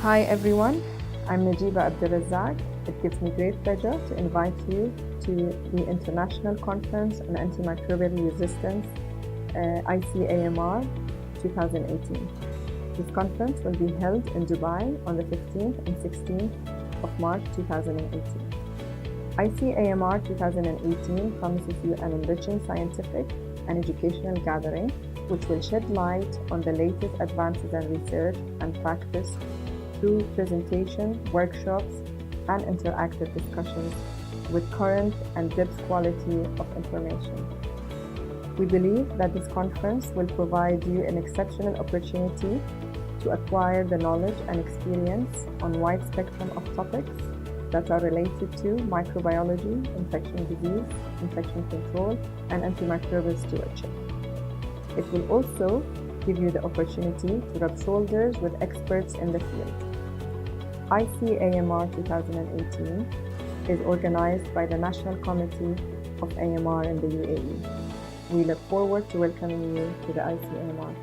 Hi everyone, I'm Najiba Abdulrazzaq. It gives me great pleasure to invite you to the International Conference on Antimicrobial Resistance, ICAMR 2018. This conference will be held in Dubai on the 15th and 16th of March 2018. ICAMR 2018 promises you an enriching scientific and educational gathering which will shed light on the latest advances in research and practice through presentation, workshops, and interactive discussions with current and depth quality of information. We believe that this conference will provide you an exceptional opportunity to acquire the knowledge and experience on a wide spectrum of topics that are related to microbiology, infection disease, infection control, and antimicrobial stewardship. It will also give you the opportunity to rub shoulders with experts in the field. ICAMR 2018 is organized by the National Committee of AMR in the UAE. We look forward to welcoming you to the ICAMR.